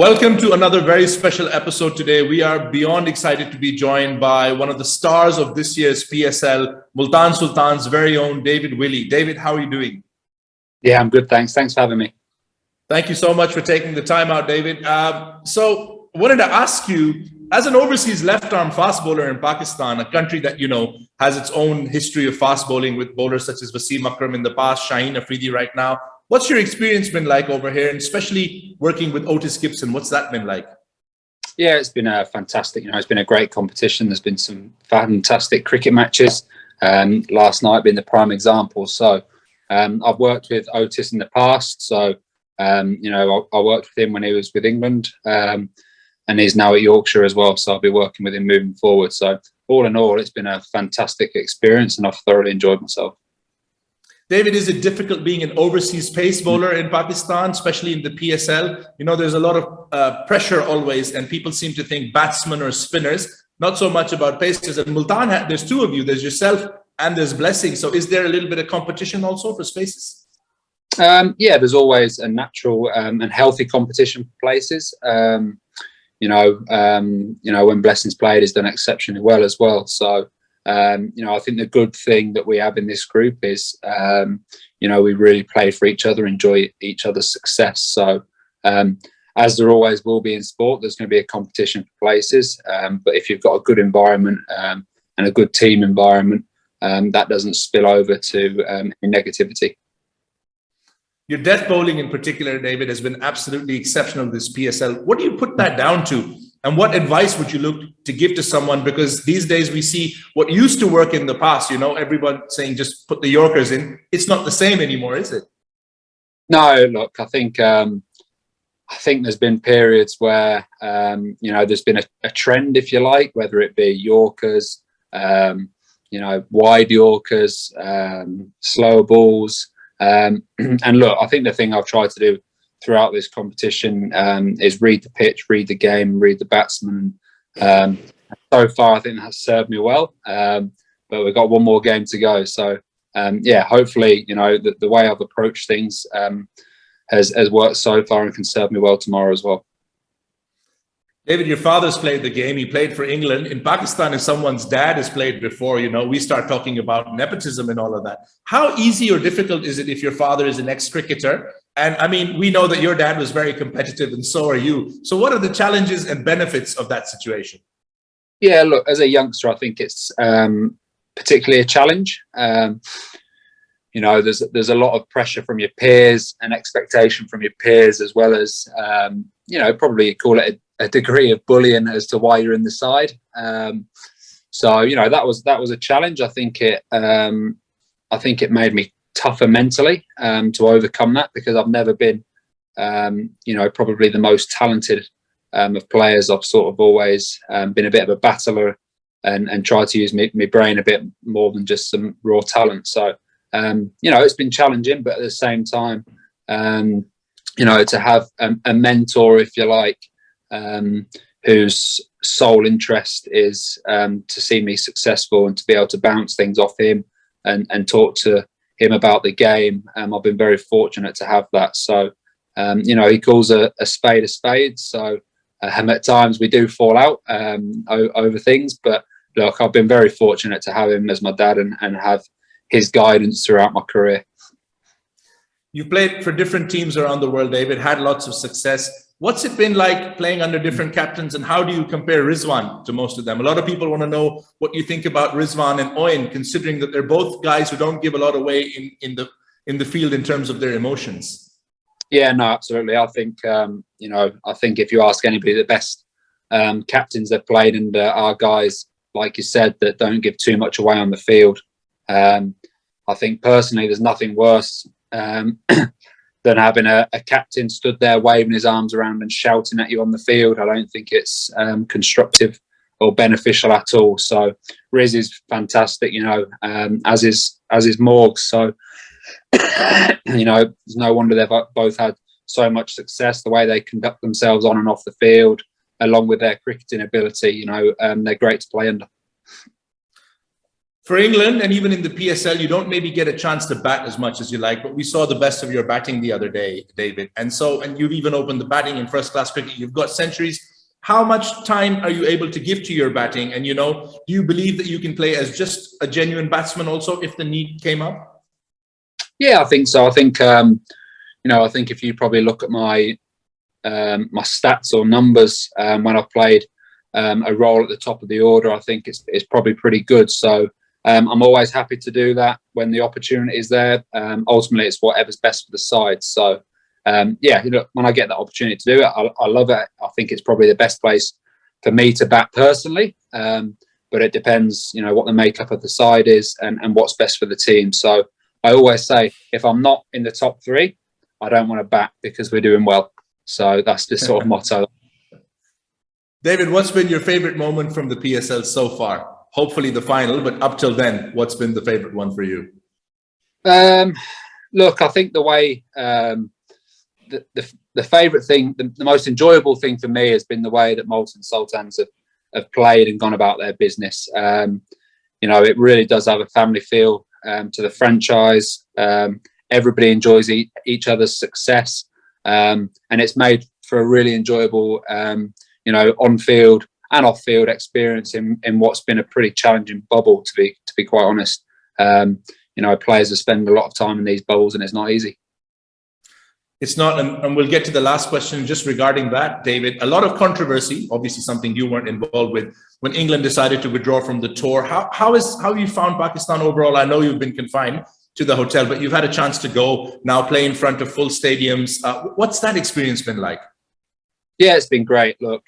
Welcome to another very special episode today. We are beyond excited to be joined by one of the stars of this year's PSL, Multan Sultan's very own David Willey. David, how are you doing? Yeah, I'm good, thanks. Thanks for having me. Thank you so much for taking the time out, David. So I wanted to ask you, as an overseas left-arm fast bowler in Pakistan, a country that, has its own history of fast bowling with bowlers such as Wasim Akram in the past, Shaheen Afridi right now, what's your experience been like over here, and especially working with Otis Gibson? What's that been like? Yeah, it's been fantastic. It's been a great competition. There's been some fantastic cricket matches. Last night being the prime example. So I've worked with Otis in the past. So, I worked with him when he was with England, and he's now at Yorkshire as well. So I'll be working with him moving forward. So all in all, it's been a fantastic experience and I've thoroughly enjoyed myself. David, is it difficult being an overseas pace bowler in Pakistan, especially in the PSL? There's a lot of pressure always, and people seem to think batsmen or spinners, not so much about pacers. And Multan, there's two of you. There's yourself and there's Blessing. So is there a little bit of competition also for spaces? Yeah, there's always a natural and healthy competition for places. When Blessing's played, he's done exceptionally well as well. So, I think the good thing that we have in this group is, we really play for each other, enjoy each other's success. So, as there always will be in sport, there's going to be a competition for places. But if you've got a good environment and a good team environment, that doesn't spill over to any negativity. Your death bowling in particular, David, has been absolutely exceptional this PSL. What do you put that down to? And what advice would you look to give to someone? Because these days we see what used to work in the past, everyone saying just put the Yorkers in. It's not the same anymore, is it? No, look, I think there's been periods where, there's been a trend, if you like, whether it be Yorkers, wide Yorkers, slower balls. And look, I think the thing I've tried to do throughout this competition is read the pitch, read the game, read the batsman. So far, I think that's served me well. But we've got one more game to go. So, hopefully, the way I've approached things has worked so far and can serve me well tomorrow as well. David, your father's played the game. He played for England. In Pakistan, if someone's dad has played before, we start talking about nepotism and all of that. How easy or difficult is it if your father is an ex-cricketer? And I mean, we know that your dad was very competitive and so are you. So what are the challenges and benefits of that situation? Yeah, look, as a youngster, I think it's particularly a challenge. There's a lot of pressure from your peers and expectation from your peers, as well as, probably call it a degree of bullying as to why you're in the side. So that was a challenge. I think it made me tougher mentally to overcome that, because I've never been, probably the most talented of players. I've sort of always been a bit of a battler and tried to use my brain a bit more than just some raw talent. So, it's been challenging, but at the same time, to have a mentor, if you like, whose sole interest is to see me successful and to be able to bounce things off him and talk to him about the game. I've been very fortunate to have that. So, he calls a spade a spade. So at times we do fall out over things, but look, I've been very fortunate to have him as my dad and have his guidance throughout my career. You've played for different teams around the world, David, had lots of success. What's it been like playing under different captains, and how do you compare Rizwan to most of them? A lot of people want to know what you think about Rizwan and Owen, considering that they're both guys who don't give a lot away in the field in terms of their emotions. Yeah, no, absolutely. I think, I think if you ask anybody, the best captains they've played under are guys, like you said, that don't give too much away on the field. I think personally, there's nothing worse than having a captain stood there waving his arms around and shouting at you on the field. I don't think it's constructive or beneficial at all. So Riz is fantastic, as is Morg. So, there's no wonder they've both had so much success, the way they conduct themselves on and off the field, along with their cricketing ability. They're great to play under. For England and even in the PSL, you don't maybe get a chance to bat as much as you like, but we saw the best of your batting the other day, David. And you've even opened the batting in first class cricket. You've got centuries. How much time are you able to give to your batting? And, do you believe that you can play as just a genuine batsman also if the need came up? Yeah, I think so. I think, I think if you probably look at my stats or numbers when I've played a role at the top of the order, I think it's probably pretty good. So I'm always happy to do that when the opportunity is there. Ultimately, it's whatever's best for the side. So, when I get that opportunity to do it, I love it. I think it's probably the best place for me to bat personally. But it depends, what the makeup of the side is and what's best for the team. So I always say, if I'm not in the top three, I don't want to bat because we're doing well. So that's the sort of motto. David, what's been your favorite moment from the PSL so far? Hopefully the final, but up till then, what's been the favorite one for you? Look, I think the way the favorite thing, the most enjoyable thing for me has been the way that Multan Sultans have played and gone about their business. It really does have a family feel to the franchise. Everybody enjoys each other's success, and it's made for a really enjoyable, on-field and off-field experience in what's been a pretty challenging bubble, to be quite honest. Players have spent a lot of time in these bubbles, and it's not easy. It's not, and we'll get to the last question just regarding that, David. A lot of controversy, obviously something you weren't involved with, when England decided to withdraw from the tour. How have you found Pakistan overall? I know you've been confined to the hotel, but you've had a chance to go now play in front of full stadiums. What's that experience been like? Yeah, it's been great. Look,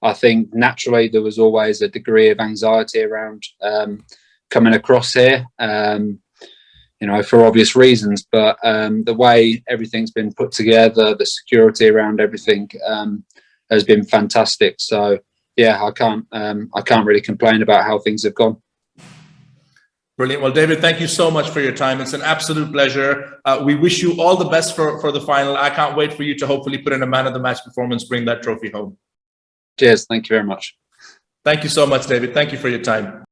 I think naturally there was always a degree of anxiety around coming across here. For obvious reasons, but the way everything's been put together, the security around everything has been fantastic. So yeah, I can't really complain about how things have gone. Brilliant. Well, David, thank you so much for your time. It's an absolute pleasure. We wish you all the best for the final. I can't wait for you to hopefully put in a man of the match performance, bring that trophy home. Cheers. Thank you very much. Thank you so much, David. Thank you for your time.